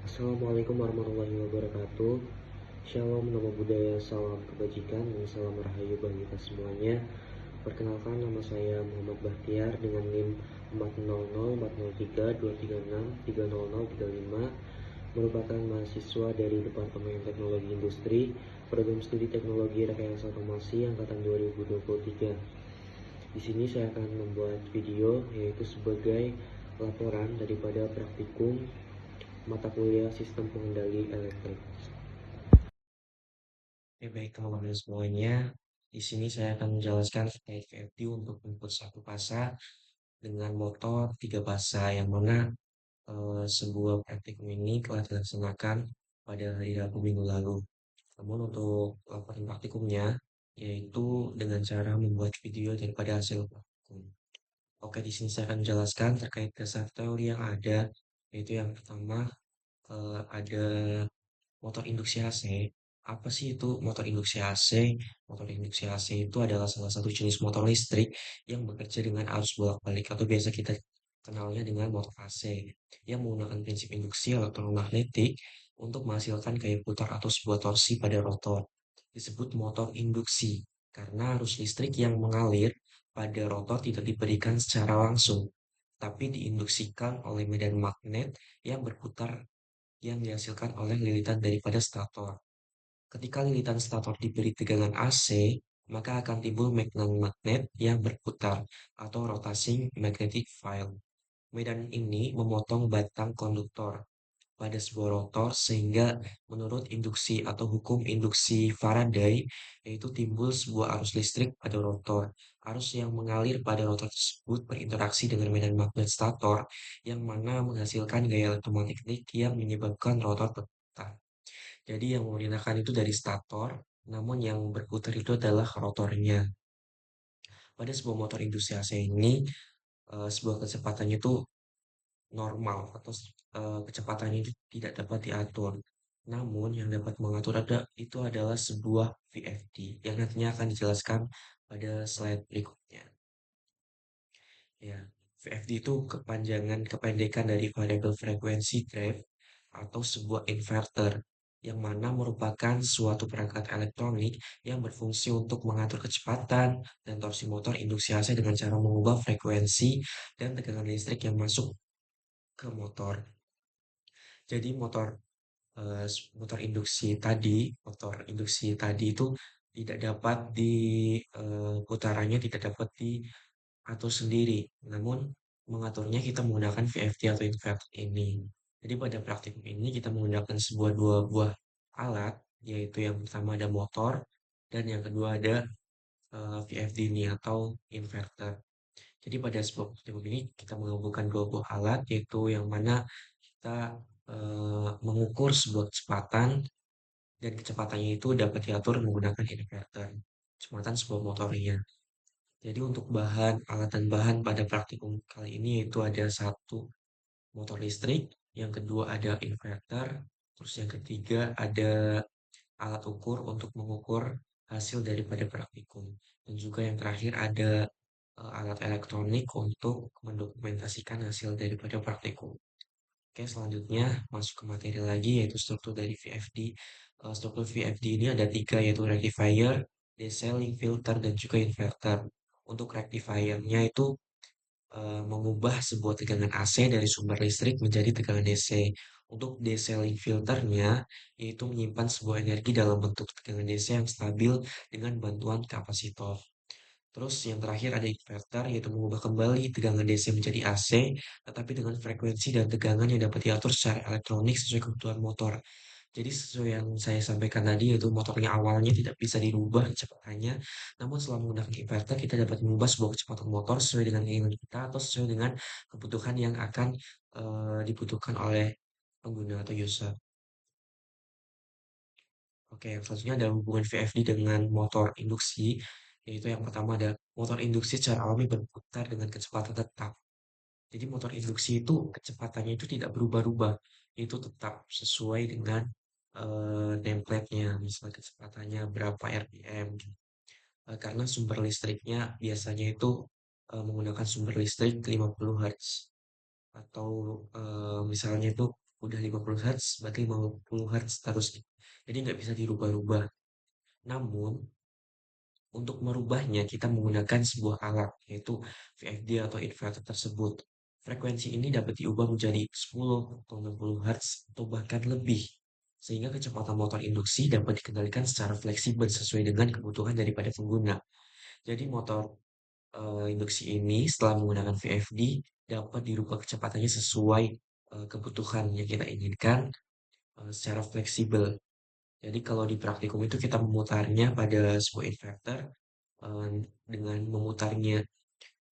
Assalamualaikum warahmatullahi wabarakatuh. Shalom, nama budaya, salam kebajikan, dan salam rahayu bagi kita semuanya. Perkenalkan, nama saya Muhammad Bahtiar dengan NIM 400-403-236-30035, merupakan mahasiswa dari Departemen Teknologi Industri, Program Studi Teknologi Rekayasa Otomasi Angkatan 2023. Di sini saya akan membuat video yaitu sebagai laporan daripada praktikum mata kuliah Sistem Pengendali Elektrik. Oke, baik teman-teman semuanya. Di sini saya akan menjelaskan terkait VFD untuk input satu fasa dengan motor tiga fasa yang mana sebuah praktikum ini telah dilaksanakan pada hari Rabu minggu lalu. Namun untuk laporan praktikumnya yaitu dengan cara membuat video daripada hasil praktikum. Oke, di sini saya akan menjelaskan terkait dasar teori yang ada, yaitu yang pertama ada motor induksi AC. Apa sih itu motor induksi AC? Motor induksi AC itu adalah salah satu jenis motor listrik yang bekerja dengan arus bolak-balik atau biasa kita kenalnya dengan motor AC yang menggunakan prinsip induksi elektromagnetik untuk menghasilkan gaya putar atau sebuah torsi pada rotor. Disebut motor induksi karena arus listrik yang mengalir pada rotor tidak diberikan secara langsung, tapi diinduksikan oleh medan magnet yang berputar yang dihasilkan oleh lilitan daripada stator. Ketika lilitan stator diberi tegangan AC, maka akan timbul magnet yang berputar atau rotating magnetic field. Medan ini memotong batang konduktor pada sebuah rotor sehingga menurut induksi atau hukum induksi Faraday yaitu timbul sebuah arus listrik pada rotor. Arus yang mengalir pada rotor tersebut berinteraksi dengan medan magnet stator yang mana menghasilkan gaya elektromagnetik yang menyebabkan rotor berputar. Jadi yang menggunakan itu dari stator, namun yang berputar itu adalah rotornya. Pada sebuah motor induksi AC ini, sebuah kecepatannya itu normal atau kecepatannya itu tidak dapat diatur. Namun yang dapat mengatur itu adalah sebuah VFD yang nantinya akan dijelaskan pada slide berikutnya. Ya, VFD itu kependekan dari variable frequency drive atau sebuah inverter yang mana merupakan suatu perangkat elektronik yang berfungsi untuk mengatur kecepatan dan torsi motor induksi AC dengan cara mengubah frekuensi dan tegangan listrik yang masuk ke motor. Jadi eh, motor induksi tadi itu tidak dapat putarannya tidak dapat diatur sendiri. Namun mengaturnya kita menggunakan VFD atau inverter ini. Jadi pada praktikum ini kita menggunakan dua buah alat, yaitu yang pertama ada motor dan yang kedua ada VFD ini atau inverter. Jadi pada sebuah praktikum ini kita menggabungkan dua buah alat, yaitu yang mana kita mengukur sebuah kecepatan dan kecepatannya itu dapat diatur menggunakan inverter, kecepatan sebuah motornya. Jadi untuk alat dan bahan pada praktikum kali ini yaitu ada satu motor listrik, yang kedua ada inverter, terus yang ketiga ada alat ukur untuk mengukur hasil daripada praktikum. Dan juga yang terakhir ada alat elektronik untuk mendokumentasikan hasil daripada praktikum. Oke, selanjutnya masuk ke materi lagi yaitu struktur dari VFD. Struktur VFD ini ada tiga yaitu rectifier, decelling filter, dan juga inverter. Untuk rectifiernya itu mengubah sebuah tegangan AC dari sumber listrik menjadi tegangan DC. Untuk decelling filternya yaitu menyimpan sebuah energi dalam bentuk tegangan DC yang stabil dengan bantuan kapasitor. Terus yang terakhir ada inverter, yaitu mengubah kembali tegangan DC menjadi AC, tetapi dengan frekuensi dan tegangan yang dapat diatur secara elektronik sesuai kebutuhan motor. Jadi sesuai yang saya sampaikan tadi, yaitu motornya awalnya tidak bisa dirubah kecepatannya, namun setelah menggunakan inverter kita dapat mengubah sebuah kecepatan motor sesuai dengan keinginan kita atau sesuai dengan kebutuhan yang akan dibutuhkan oleh pengguna atau user. Oke, yang selanjutnya ada hubungan VFD dengan motor induksi, yaitu yang pertama ada motor induksi secara alami berputar dengan kecepatan tetap. Jadi motor induksi itu kecepatannya itu tidak berubah-ubah, itu tetap sesuai dengan template-nya, misalnya kecepatannya berapa RPM, gitu. Karena sumber listriknya biasanya itu menggunakan sumber listrik 50 Hz atau misalnya itu udah 50 Hz, berarti 50 Hz terus. Jadi nggak bisa dirubah-rubah. Namun, untuk merubahnya, kita menggunakan sebuah alat, yaitu VFD atau inverter tersebut. Frekuensi ini dapat diubah menjadi 10 atau 60 Hz atau bahkan lebih, sehingga kecepatan motor induksi dapat dikendalikan secara fleksibel sesuai dengan kebutuhan daripada pengguna. Jadi motor induksi ini setelah menggunakan VFD dapat dirubah kecepatannya sesuai kebutuhan yang kita inginkan secara fleksibel. Jadi kalau di praktikum itu kita memutarnya pada sebuah inverter eh, dengan memutarnya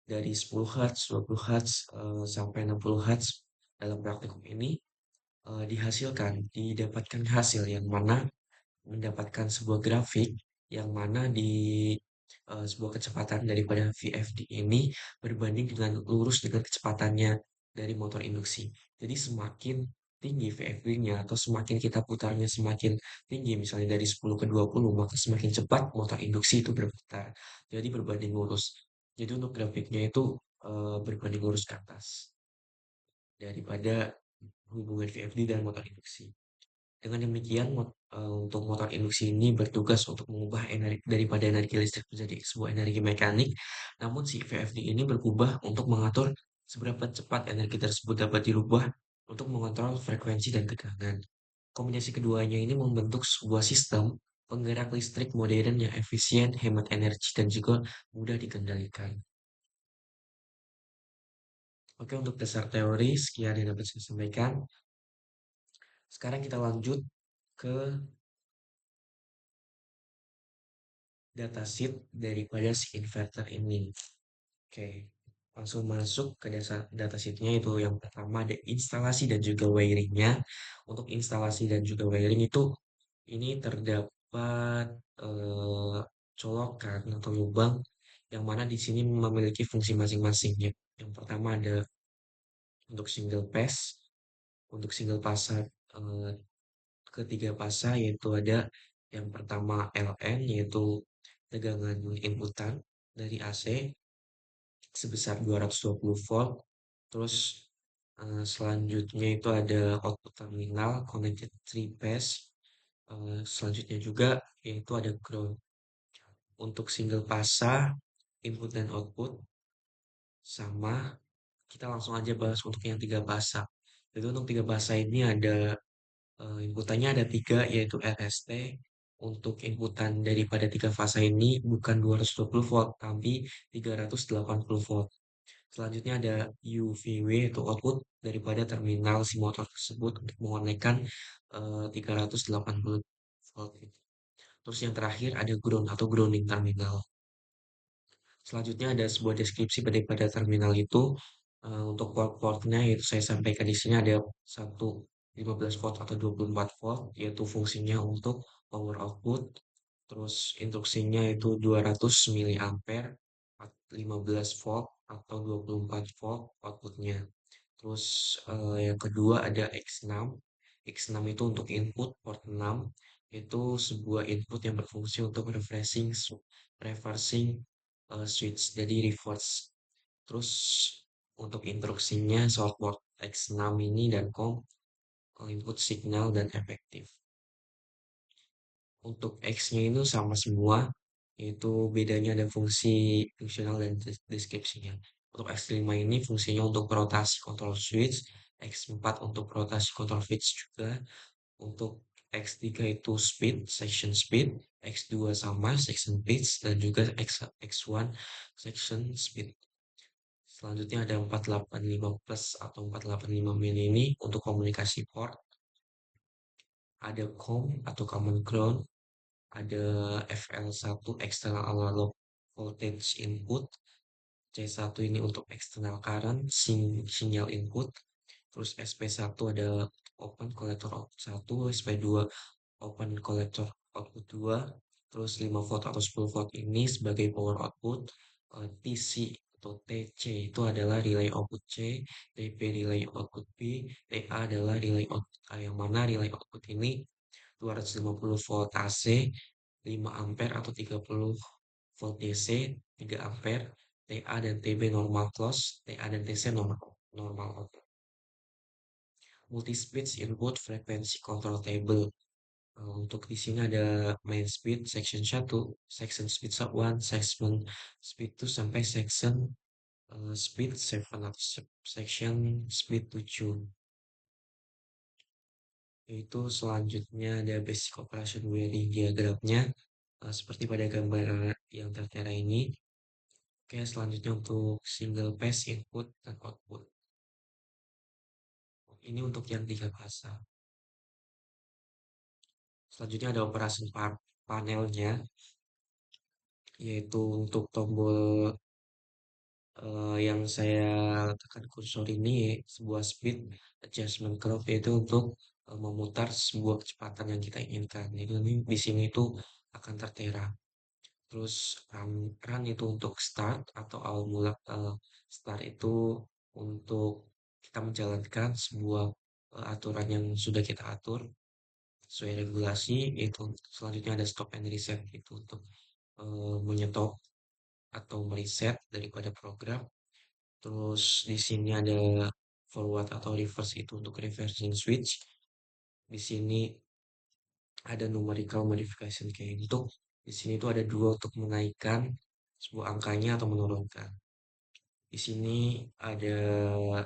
dari 10 Hz, 20 Hz, sampai 60 Hz dalam praktikum ini didapatkan hasil yang mana mendapatkan sebuah grafik yang mana di sebuah kecepatan daripada VFD ini berbanding dengan lurus dengan kecepatannya dari motor induksi. Jadi semakin tinggi VFD-nya atau semakin kita putarnya semakin tinggi, misalnya dari 10 ke 20, maka semakin cepat motor induksi itu berputar. Jadi berbanding lurus. Jadi untuk grafiknya itu berbanding lurus ke atas daripada hubungan VFD dan motor induksi. Dengan demikian, untuk motor induksi ini bertugas untuk mengubah energi daripada energi listrik menjadi sebuah energi mekanik. Namun si VFD ini berubah untuk mengatur seberapa cepat energi tersebut dapat dirubah untuk mengontrol frekuensi dan tegangan. Kombinasi keduanya ini membentuk sebuah sistem penggerak listrik modern yang efisien, hemat energi, dan juga mudah dikendalikan. Oke, untuk dasar teori, sekian yang dapat saya sampaikan. Sekarang kita lanjut ke datasheet daripada si inverter ini. Oke, langsung masuk ke dasar datasheetnya itu yang pertama ada instalasi dan juga wiringnya. Untuk instalasi dan juga wiring itu ini terdapat eh, colokan atau lubang yang mana di sini memiliki fungsi masing-masingnya. Yang pertama ada untuk single pass, untuk single pasar eh, ketiga pasar yaitu ada yang pertama LN yaitu tegangan inputan dari AC sebesar 220 volt. Terus selanjutnya itu ada output terminal connected 3 phase. Selanjutnya juga yaitu ada ground. Untuk single pasar input dan output sama. Kita langsung aja bahas untuk yang tiga pasar. Jadi untuk tiga pasar ini ada inputannya ada tiga yaitu RST. Untuk inputan daripada tiga fasa ini bukan 220 volt tapi 380 volt. Selanjutnya ada UVW atau output daripada terminal si motor tersebut untuk mengonekkan 380 volt. Terus yang terakhir ada ground atau grounding terminal. Selanjutnya ada sebuah deskripsi daripada terminal itu. Untuk port-portnya yaitu saya sampaikan di sini ada satu 15 volt atau 24 volt yaitu fungsinya untuk power output. Terus instruksinya itu 200 miliampere 15 volt atau 24 volt outputnya. Terus yang kedua ada X6. X6 itu untuk input port 6 itu sebuah input yang berfungsi untuk reversing switch jadi reverse. Terus untuk instruksinya soal port X6 ini dan COM input signal dan efektif. Untuk X-nya itu sama semua, yaitu bedanya ada fungsi fungsional dan deskripsinya. Untuk X5 ini fungsinya untuk rotasi control switch, X4 untuk rotasi control switch juga, untuk X3 itu speed, section speed, X2 sama section pitch, dan juga X1 section speed. Selanjutnya ada 485 plus atau 485 mini ini untuk komunikasi port, ada COM atau common ground, ada FL1 external analog voltage input, C1 ini untuk external current sinyal input, terus SP1 ada open collector output 1, SP2 open collector output 2, terus 5 volt atau 10 volt ini sebagai power output, TC atau TC itu adalah relay output C, TP relay output B, TA adalah relay output A, yang mana relay output ini 250 volt AC, 5 ampere atau 30 volt DC, 3 ampere, TA dan TB normal close, TA dan TC normal normal open. multi-speed input frequency control table. Untuk di sini ada main speed section 1, section speed 1, section speed 2 sampai section speed 7 atau section speed 7. Yaitu selanjutnya ada basic operation wiring diagramnya seperti pada gambar yang tertera ini. Oke, selanjutnya untuk single phase input dan output. Ini untuk yang tiga fase. Selanjutnya ada operasi panelnya, yaitu untuk tombol yang saya tekan kursor ini sebuah speed adjustment curve, yaitu untuk memutar sebuah kecepatan yang kita inginkan. Jadi ini di sini itu akan tertera. Terus run itu untuk start atau awal mula. Start itu untuk kita menjalankan sebuah aturan yang sudah kita atur sesuai regulasi. Itu selanjutnya ada stop and reset, itu untuk menyetop atau mereset daripada program. Terus di sini ada forward atau reverse, itu untuk reversing switch. Di sini ada numerical modification kayak gitu. Di sini tuh ada dua untuk menaikkan sebuah angkanya atau menurunkan. Di sini ada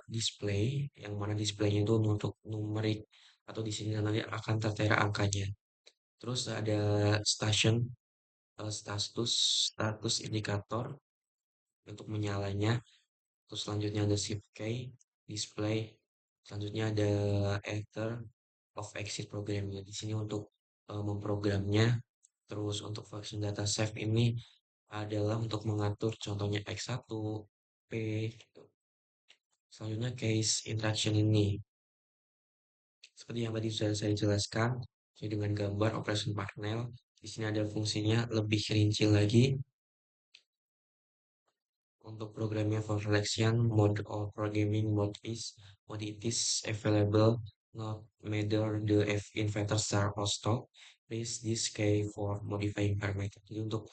display, yang mana displaynya itu untuk numerik, atau di sini nanti akan tertera angkanya. Terus ada station, status status indikator untuk menyalanya. Terus selanjutnya ada shift key, display. Selanjutnya ada enter of exit programnya. Di sini untuk memprogramnya. Terus untuk function data save ini adalah untuk mengatur contohnya X1, P, gitu. Selanjutnya case interaction ini. Seperti yang tadi sudah saya jelaskan, jadi dengan gambar operation panel, di sini ada fungsinya lebih rinci lagi. Untuk programnya for selection mode or programming mode it is available not matter the inverter start or stop. Please this key for modifying parameter. Jadi untuk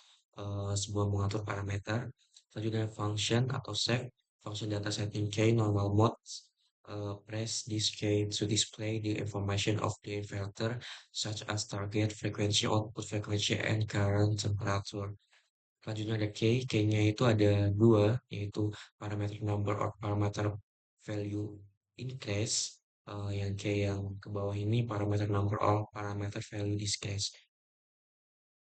sebuah mengatur parameter. Selanjutnya function atau save function data setting key normal mode. Press this key to display the information of the inverter such as target frequency, output frequency, and current temperature. Selanjutnya ada key, key-nya itu ada dua, yaitu parameter number or parameter value increase. Yang key yang ke bawah ini parameter number or parameter value decrease.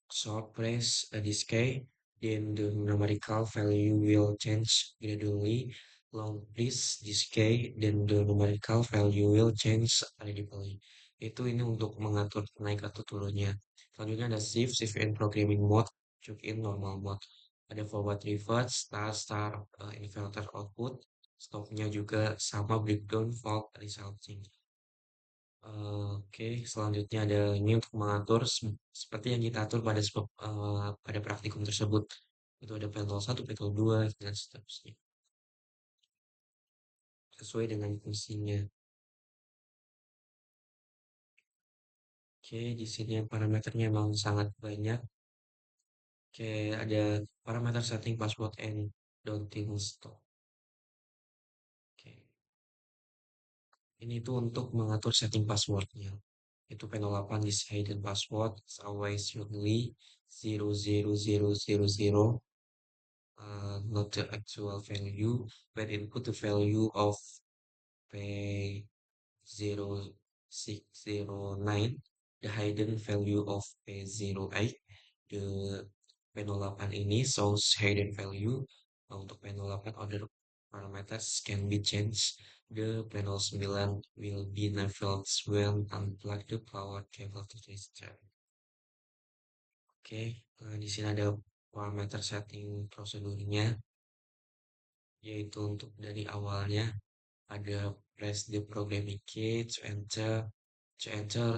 Short press this key, then the numerical value will change gradually. Long press this key, then the numerical value will change radically. Itu ini untuk mengatur naik atau turunnya. Selanjutnya ada shift in programming mode, choke in normal mode. Ada forward reverse, start, inverter output. Stopnya juga sama, breakdown, fault, resulting. Oke, selanjutnya ada ini untuk mengatur seperti yang kita atur pada praktikum tersebut. Itu ada panel 1, panel 2, dan seterusnya. Sesuai dengan fungsinya. Oke, di sini parameternya memang sangat banyak. Oke, ada parameter setting password and don't stop. Oke, ini tuh untuk mengatur setting passwordnya. Itu panel 8 di hidden password is always usually 00000, not the actual value, but input the value of P0609, the hidden value of P08. The panel 8 ini shows hidden value. Untuk panel 8 other parameters can be changed. The panel 9 will be enabled when unplug the power cable to the register. Oke, di sini ada parameter setting prosedurnya, yaitu untuk dari awalnya ada press the programming key to enter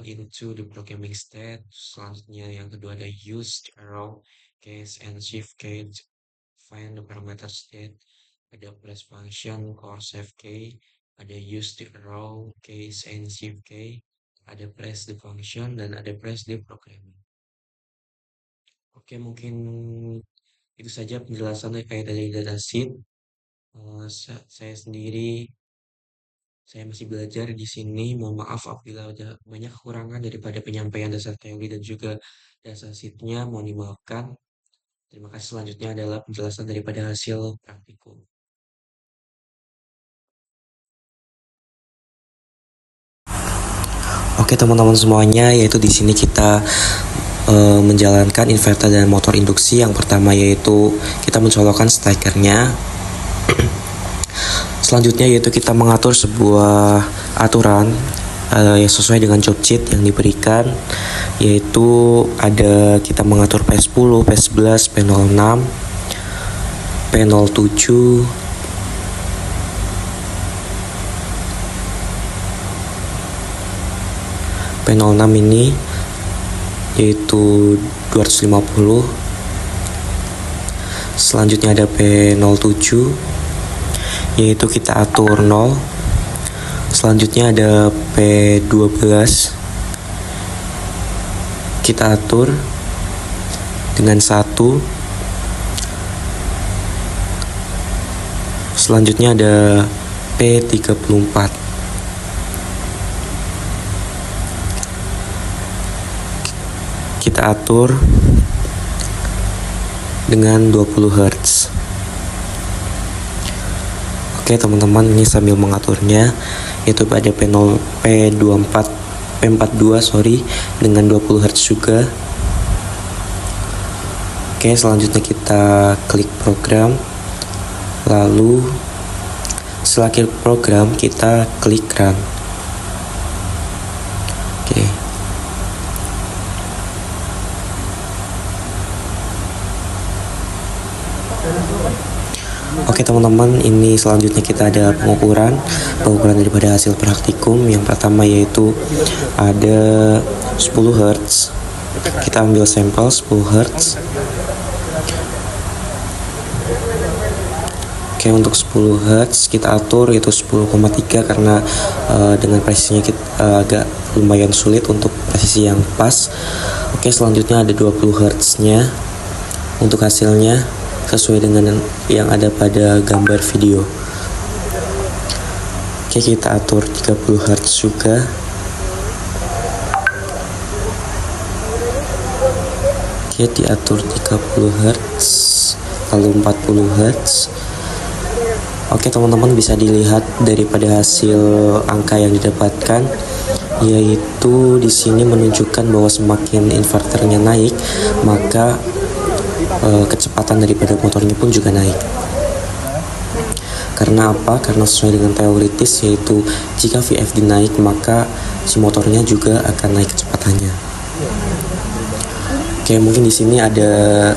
into the programming state. Selanjutnya yang kedua ada use the arrow case and shift key to find the parameter state. Ada press function or save key, ada use the arrow case and shift key, ada press the function, dan ada press the programming. Oke, mungkin itu saja penjelasan terkait dari datasheet. Saya sendiri Saya masih belajar di sini. Mohon maaf apabila ada banyak kekurangan daripada penyampaian dasar teori dan juga dasar sheet-nya. Mohon dimaafkan. Terima kasih. Selanjutnya adalah penjelasan daripada hasil praktikum. Oke teman-teman semuanya, yaitu di sini kita menjalankan inverter dan motor induksi. Yang pertama yaitu kita mencolokkan stekernya. Selanjutnya yaitu kita mengatur sebuah aturan yang sesuai dengan job sheet yang diberikan, yaitu ada kita mengatur P10, P11, P06, P07, P06 ini yaitu 250. Selanjutnya ada P07 yaitu kita atur 0. Selanjutnya ada P12 kita atur dengan 1. Selanjutnya ada P34 kita atur dengan 20 Hz. Oke teman-teman, ini sambil mengaturnya yaitu pada P42 dengan 20 Hz juga. Oke, selanjutnya kita klik program, lalu setelah klik program kita klik run. Oke. Oke teman-teman, ini selanjutnya kita ada pengukuran daripada hasil praktikum. Yang pertama yaitu ada 10 Hz. Kita ambil sampel 10 Hz. Oke, untuk 10 Hz kita atur yaitu 10,3 karena dengan presisinya kita agak lumayan sulit untuk presisi yang pas. Oke, selanjutnya ada 20 Hz nya untuk hasilnya sesuai dengan yang ada pada gambar video. Oke, kita atur 30 Hz juga. Oke, diatur 30 Hz, lalu 40 Hz. Oke teman-teman, bisa dilihat daripada hasil angka yang didapatkan, yaitu di sini menunjukkan bahwa semakin inverternya naik, maka kecepatan daripada motornya pun juga naik. Karena apa? Karena sesuai dengan teoritis, yaitu jika VFD naik maka si motornya juga akan naik kecepatannya. Oke, mungkin di sini ada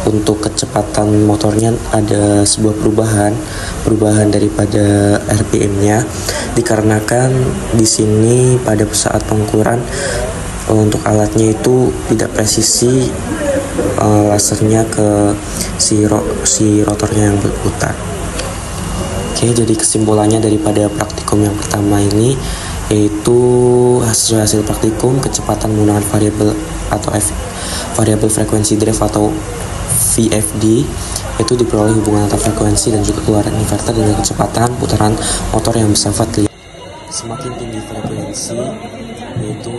untuk kecepatan motornya ada sebuah perubahan daripada RPM-nya, dikarenakan di sini pada saat pengukuran untuk alatnya itu tidak presisi lasernya ke si rotornya yang berputar. Oke, jadi kesimpulannya daripada praktikum yang pertama ini yaitu hasil praktikum kecepatan menggunakan variabel atau variabel frekuensi drive atau VFD itu diperoleh hubungan antara frekuensi dan juga keluaran inverter dengan kecepatan putaran motor yang bersifat linear. Semakin tinggi frekuensi yaitu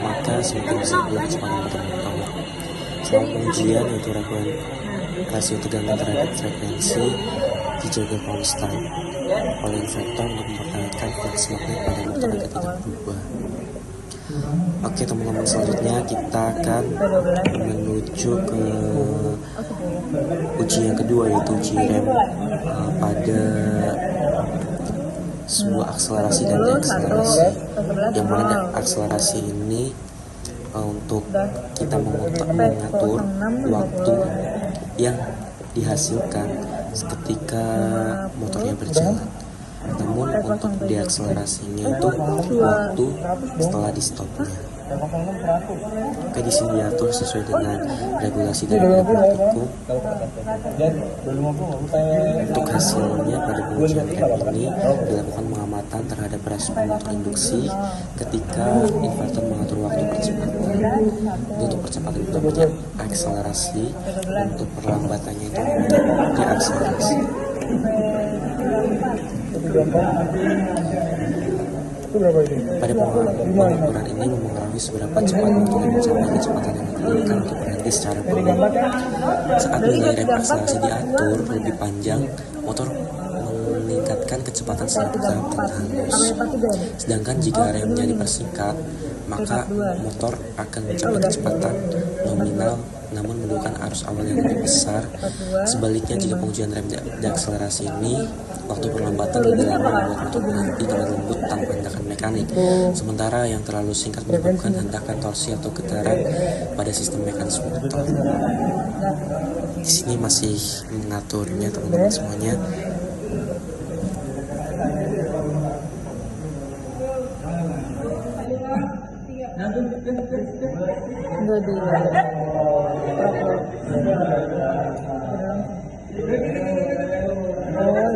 maka semakin besar pula kecepatan motor. Selama pengujian yaitu rasio tegangan terhadap frekuensi dijaga konstan oleh inverter untuk mempertahankan flux magnet pada motor agar tidak berubah. Oke teman-teman, selanjutnya kita akan menuju ke uji yang kedua, yaitu uji rem pada sebuah akselerasi dan deakselerasi. Yang mana akselerasi ini untuk kita mengatur waktu yang dihasilkan ketika motornya berjalan. Namun untuk deakselerasinya itu waktu setelah di stopnya. Oke, di sini diatur sesuai dengan regulasi dari praktikum. Untuk hasilnya pada pengujian rem ini dilakukan pengamatan terhadap respon motor induksi ketika inverter mengatur waktu percepatan. Untuk percepatan itu namanya akselerasi, untuk perlambatannya itu namanya deakselerasi. Pada pengukuran ini mempengaruhi seberapa cepat motor mencapai kecepatan yang diinginkan untuk berhenti secara penuh. Saat nilai rem akselerasi diatur lebih panjang, motor meningkatkan kecepatan saat dalam tengah hangus. Sedangkan jika remnya dipersingkat, maka motor akan mencapai kecepatan nominal namun menimbulkan arus awal yang lebih besar. Sebaliknya, jika pengujian rem deakselerasi ini, waktu perlambatan lebih lama membuat motor berhenti dengan lembut tanpa hentakan mekanik. Sementara yang terlalu singkat menyebabkan hentakan torsi atau getaran pada sistem mekanisme motor. Di sini masih mengaturnya teman-teman semuanya.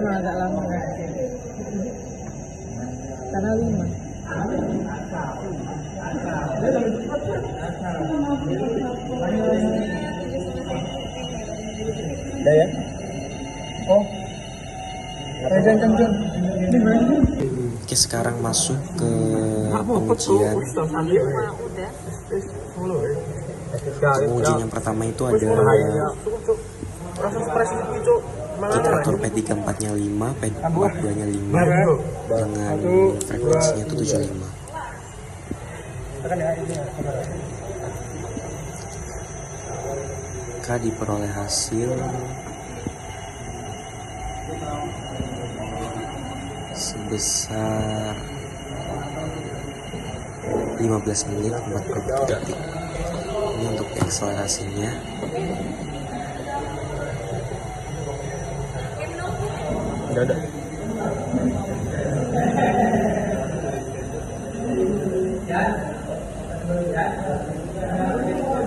Agak lama karena 5. Udah ya? Oh. Oke, sekarang masuk ke pengujian. Pengujian yang pertama itu ada kita atur P34 nya 5, P42 nya 5 dengan frekuensinya itu 75. Maka diperoleh hasil sebesar 15 menit 40 detik. Ini untuk akselerasinya. Udah ada.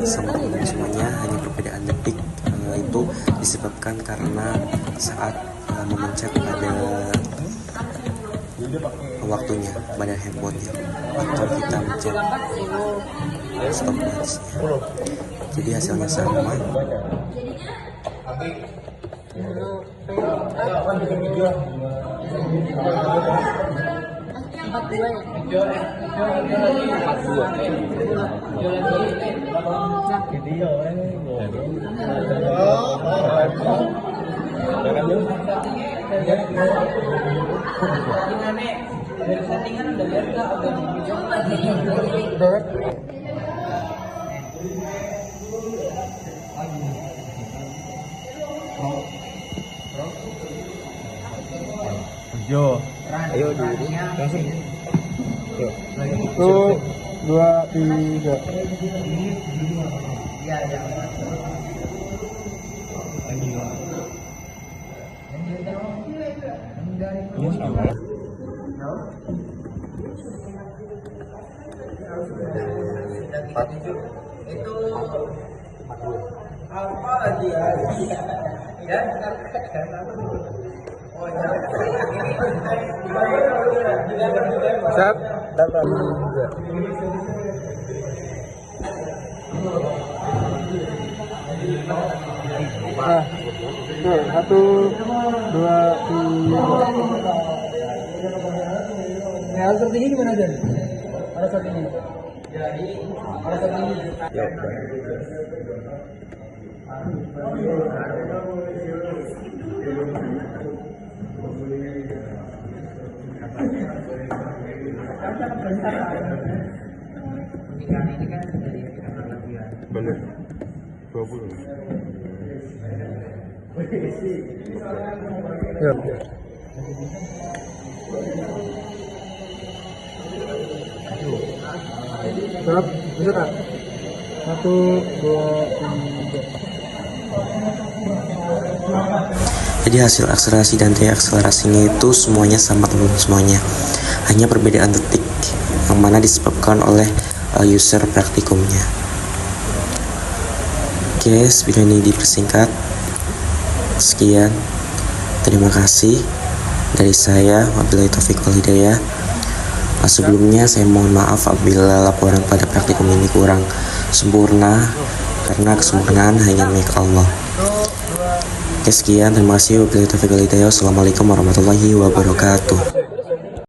Sama teman semuanya, hanya perbedaan detik itu disebabkan karena saat memencet pada waktunya pada handphonenya atau kita mencet stopwatchnya. Jadi hasilnya sama. Yo, ayo dulu, langsung. Yo, 1, 2, 3. Ini sama. Itu apa lagi ya? Siap, datang. Nah, tuh, 1, 2, 3. Nah, harus tertinggi gimana aja? Harus tertinggi. Harus tertinggi. Ya, bener. 20. Ya. Siap, bisa tak? 1, 2, 3. Jadi hasil akselerasi dan deakselerasinya itu semuanya sama teman-teman semuanya. Hanya perbedaan detik yang mana disebabkan oleh user praktikumnya. Oke, video ini dipersingkat. Sekian. Terima kasih dari saya, wabillahi taufiq wal hidayah. Sebelumnya saya mohon maaf apabila laporan pada praktikum ini kurang sempurna, karena kesempurnaan hanya milik Allah. Oke, sekian, terima kasih. Wabillahi taufiq wal hidayah. Wassalamualaikum warahmatullahi wabarakatuh.